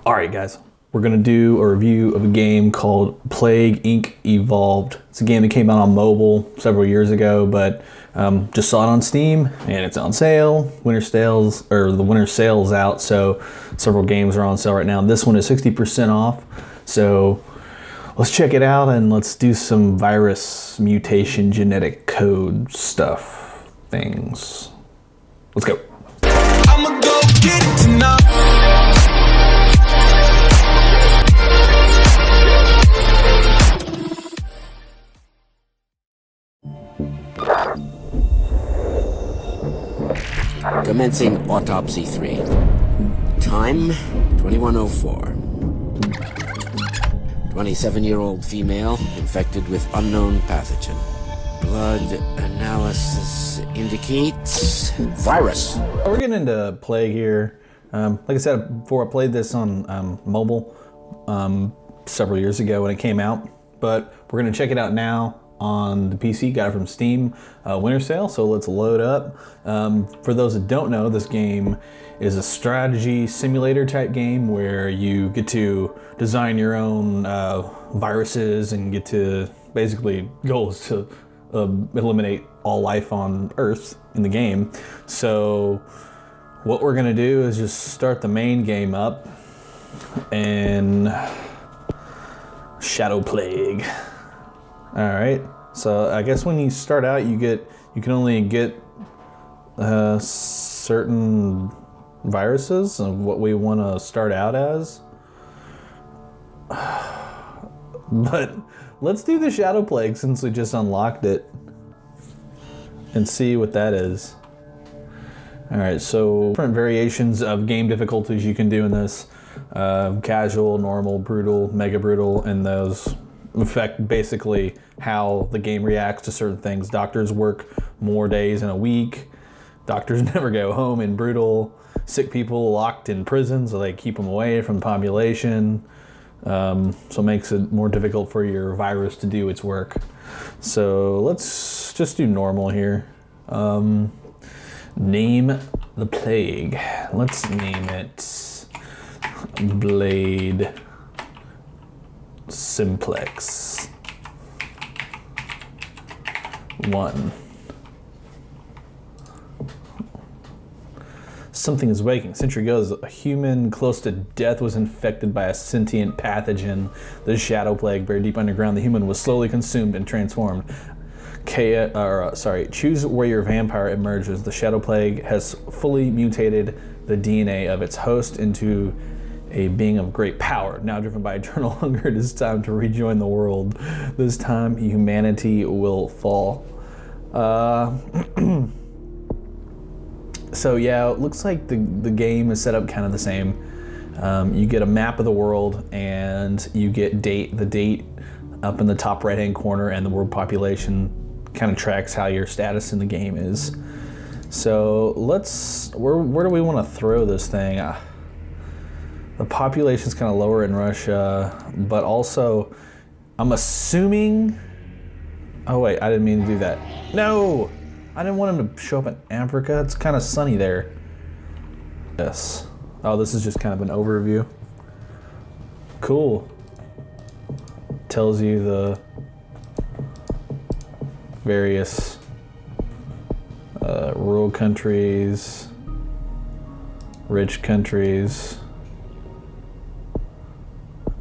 All right, guys, we're gonna do a review of a game called PlagueINC Evolved. It's a game that came out on mobile several years ago, but just saw it on Steam and it's on sale. The winter sale's out, so several games are on sale right now. This one is 60% off, so let's check it out and let's do some virus mutation genetic code stuff things. Let's go. I'ma go get it tonight. Commencing autopsy 3. Time 2104. 27-year-old female infected with unknown pathogen. Blood analysis indicates virus. We're getting into Plague here. Like I said before, I played this on mobile several years ago when it came out, but we're gonna check it out now on the PC. Got it from Steam winter sale, so let's load up. For those that don't know, this game is a strategy simulator type game where you get to design your own viruses and get to basically goals to eliminate all life on Earth in the game. So what we're gonna do is just start the main game up and Shadow Plague. All right, so I guess when you start out, you can only get certain viruses of what we want to start out as. But let's do the Shadow Plague since we just unlocked it and see what that is. All right, so different variations of game difficulties you can do in this. Casual, normal, brutal, mega brutal, and those affect basically how the game reacts to certain things. Doctors work more days in a week. Doctors never go home in brutal. Sick people locked in prison, so they keep them away from the population. So it makes it more difficult for your virus to do its work. So let's just do normal here. Name the plague. Let's name it Blade Simplex 1. Something is waking. A century ago, a human close to death was infected by a sentient pathogen, the Shadow Plague. Buried deep underground, the human was slowly consumed and transformed. Choose where your vampire emerges. The Shadow Plague has fully mutated the DNA of its host into a being of great power. Now driven by eternal hunger, it is time to rejoin the world. This time, humanity will fall. So yeah, it looks like the game is set up kind of the same. You get a map of the world, and you get the date up in the top right-hand corner, and the world population kind of tracks how your status in the game is. So where do we want to throw this thing? The population's kind of lower in Russia, but also I'm assuming, oh wait, I didn't mean to do that. No, I didn't want him to show up in Africa. It's kind of sunny there. Yes. Oh, this is just kind of an overview. Cool. Tells you the various rural countries, rich countries,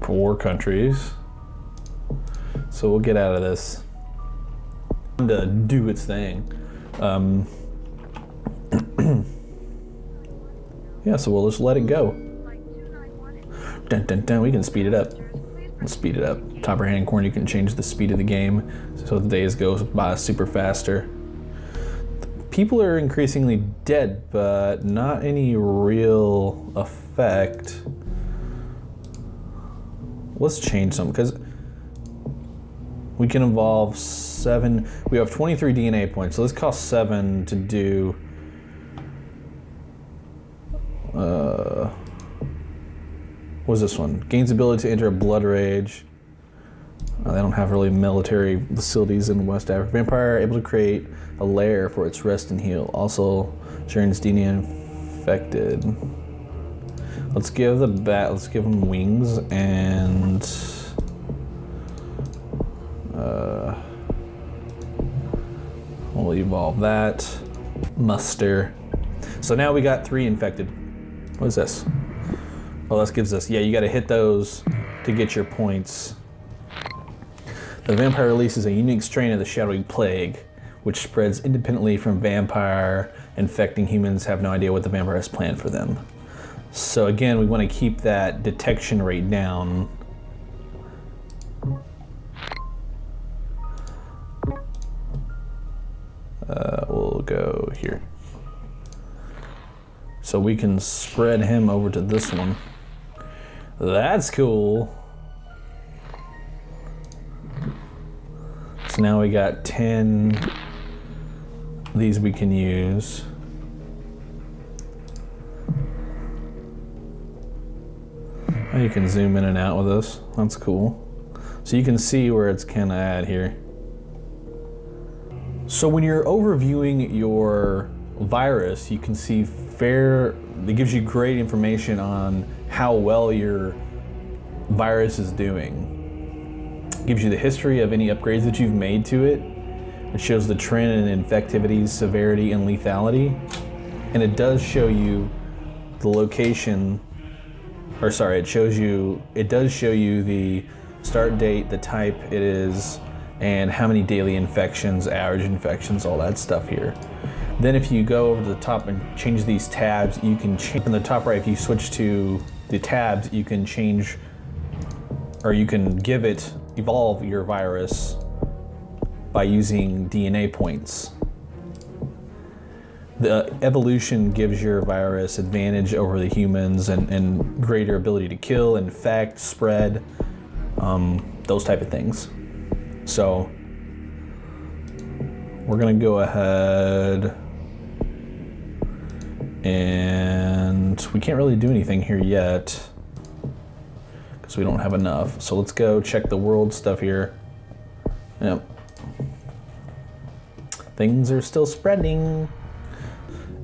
poor countries. So we'll get out of this to do its thing. Yeah, so we'll just let it go. Dun, dun, dun. We can speed it up. Let's speed it up. Top right hand corner, you can change the speed of the game so the days go by super faster. People are increasingly dead, but not any real effect. Let's change some, because we can evolve 7. We have 23 DNA points, so this costs 7 to do. What was this one? Gains ability to enter a blood rage. They don't have really military facilities in West Africa. Vampire able to create a lair for its rest and heal. Also, sharing its DNA infected. Let's give the bat, let's give him wings, and we'll evolve that. Muster. So now we got 3 infected. What is this? Oh, this gives us, yeah, you gotta hit those to get your points. The vampire releases a unique strain of the shadowy plague, which spreads independently from vampire. Infecting humans have no idea what the vampire has planned for them. So again, we want to keep that detection rate down. We'll go here. So we can spread him over to this one. That's cool. So now we got 10 these we can use. Oh, you can zoom in and out with this. That's cool. So you can see where it's kind of at here. So when you're overviewing your virus, you can see it gives you great information on how well your virus is doing. It gives you the history of any upgrades that you've made to it. It shows the trend in infectivity, severity, and lethality. And it does show you the location, or sorry, it does show you the start date, the type it is, and how many daily infections, average infections, all that stuff here. Then if you go over to the top and change these tabs, you can change, in the top right, if you switch to the tabs, you can change, or you can evolve your virus by using DNA points. The evolution gives your virus advantage over the humans and greater ability to kill, infect, spread, those type of things. So we're gonna go ahead, and we can't really do anything here yet because we don't have enough. So let's go check the world stuff here. Yep. Things are still spreading.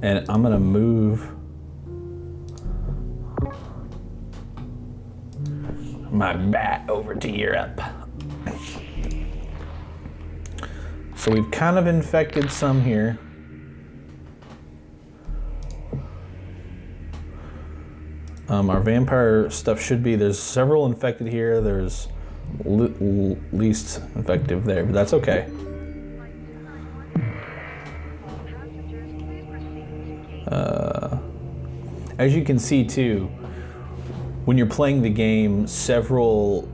And I'm gonna move my bat over to Europe. So we've kind of infected some here. Our vampire stuff should be, there's several infected here, there's least infective there, but that's okay. As you can see too, when you're playing the game, several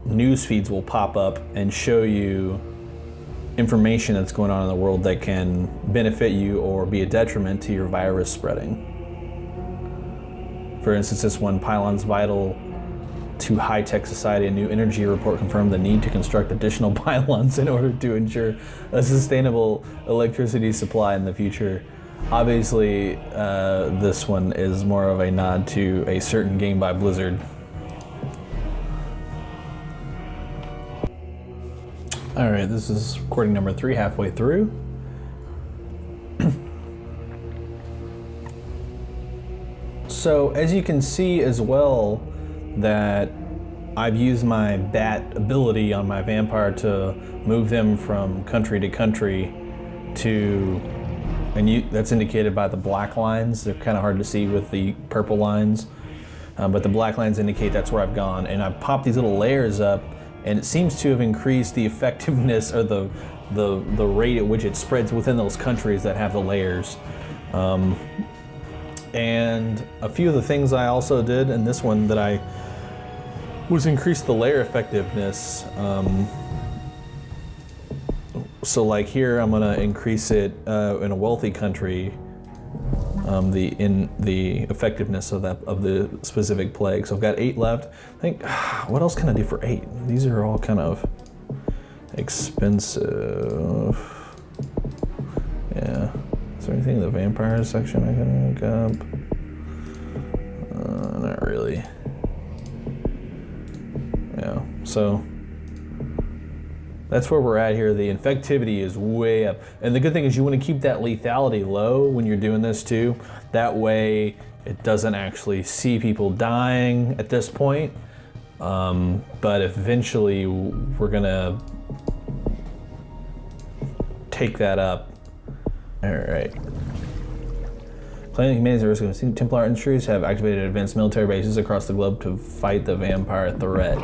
news feeds will pop up and show you information that's going on in the world that can benefit you or be a detriment to your virus spreading. For instance, this one, pylons vital to high-tech society, a new energy report confirmed the need to construct additional pylons in order to ensure a sustainable electricity supply in the future. Obviously, this one is more of a nod to a certain game by Blizzard. All right, this is recording number 3, halfway through. So as you can see as well, that I've used my bat ability on my vampire to move them from country to country to, and that's indicated by the black lines. They're kind of hard to see with the purple lines, but the black lines indicate that's where I've gone. And I've popped these little layers up, and it seems to have increased the effectiveness or the rate at which it spreads within those countries that have the layers. And a few of the things I also did in this one that I was increase the layer effectiveness. So like here, I'm gonna increase it in a wealthy country, the effectiveness of the specific plague. So I've got 8 left. I think, what else can I do for 8? These are all kind of expensive. Yeah. Is there anything in the vampire section I can look up? Not really. Yeah, so that's where we're at here. The infectivity is way up. And the good thing is you want to keep that lethality low when you're doing this too. That way It doesn't actually see people dying at this point, but eventually we're gonna take that up. All right. Claiming humanity is a risk of Templar industries have activated advanced military bases across the globe to fight the vampire threat.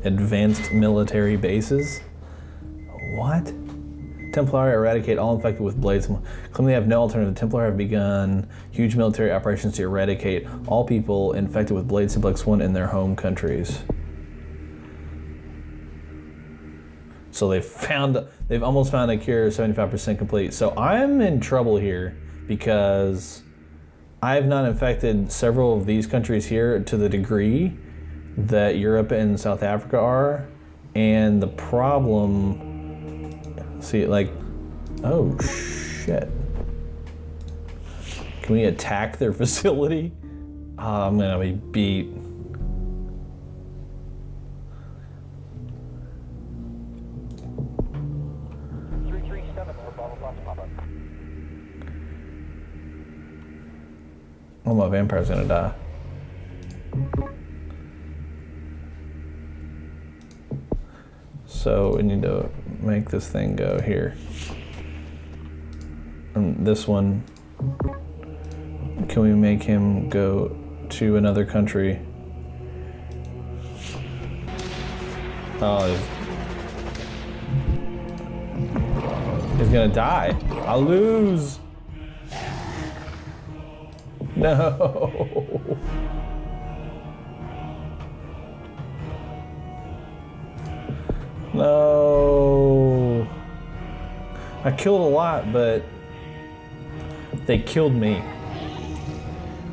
Advanced military bases? What? Templar eradicate all infected with blades. Claim they have no alternative. Templar have begun huge military operations to eradicate all people infected with blade simplex 1 in their home countries. So they've almost found a cure, 75% complete. So I'm in trouble here because I've not infected several of these countries here to the degree that Europe and South Africa are. And the problem, see, like, oh shit. Can we attack their facility? Oh, I'm gonna be beat. Oh, my vampire's gonna die. So we need to make this thing go here. And this one, can we make him go to another country? Oh, he's gonna die. I'll lose. No. No. I killed a lot, but they killed me.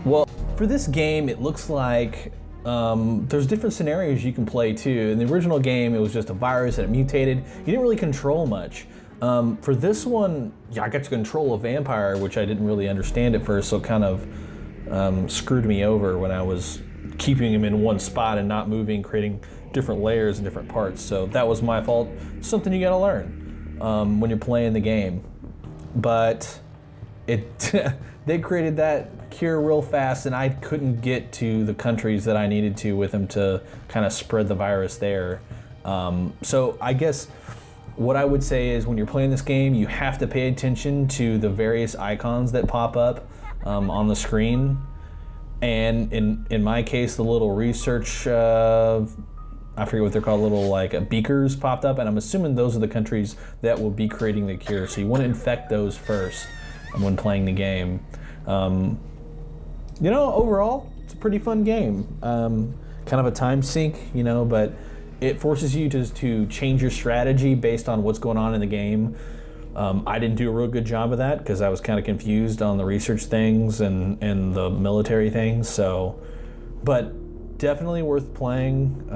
Well, for this game, it looks like there's different scenarios you can play too. In the original game, it was just a virus and it mutated. You didn't really control much. For this one, yeah, I got to control a vampire, which I didn't really understand at first, so it kind of screwed me over when I was keeping him in one spot and not moving, creating different layers and different parts. So that was my fault. Something you gotta learn when you're playing the game. But it they created that cure real fast, and I couldn't get to the countries that I needed to with him to kind of spread the virus there. So I guess what I would say is when you're playing this game, you have to pay attention to the various icons that pop up on the screen. And in my case, the little research, I forget what they're called, little like beakers popped up, and I'm assuming those are the countries that will be creating the cure. So you want to infect those first when playing the game. You know, overall, it's a pretty fun game. Kind of a time sink, you know, but it forces you to change your strategy based on what's going on in the game. I didn't do a real good job of that because I was kind of confused on the research things and the military things. So, but definitely worth playing.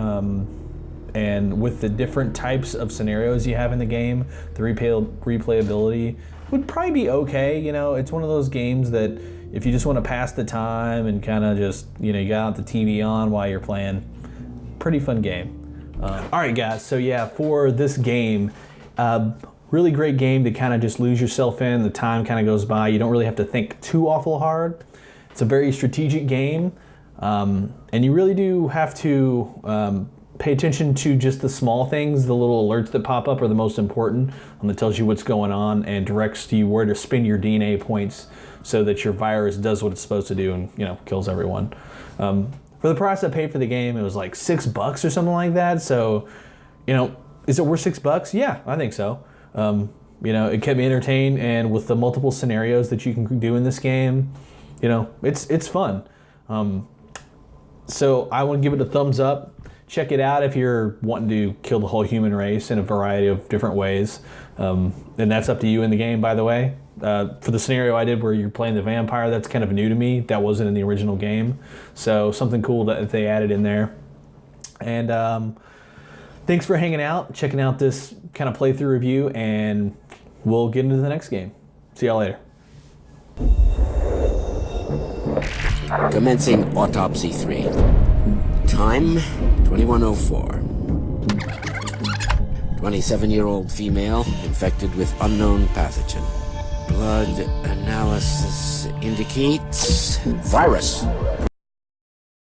And with the different types of scenarios you have in the game, the replayability would probably be okay. You know, it's one of those games that if you just want to pass the time and kind of just, you know, you got the TV on while you're playing, pretty fun game. All right, guys, so yeah, for this game, really great game to kind of just lose yourself in. The time kind of goes by. You don't really have to think too awful hard. It's a very strategic game, and you really do have to pay attention to just the small things. The little alerts that pop up are the most important, that tells you what's going on and directs you where to spend your DNA points so that your virus does what it's supposed to do and, you know, kills everyone. For the price I paid for the game, it was like $6 or something like that. So, you know, is it worth $6? Yeah, I think so. You know, it kept me entertained, and with the multiple scenarios that you can do in this game, you know, it's fun. So I want to give it a thumbs up. Check it out if you're wanting to kill the whole human race in a variety of different ways. And that's up to you in the game, by the way. For the scenario I did where you're playing the vampire, that's kind of new to me. That wasn't in the original game. So something cool that they added in there. And thanks for hanging out, checking out this kind of playthrough review, and we'll get into the next game. See y'all later. Commencing Autopsy 3. Time, 2104. 27-year-old female infected with unknown pathogen. Blood analysis indicates virus.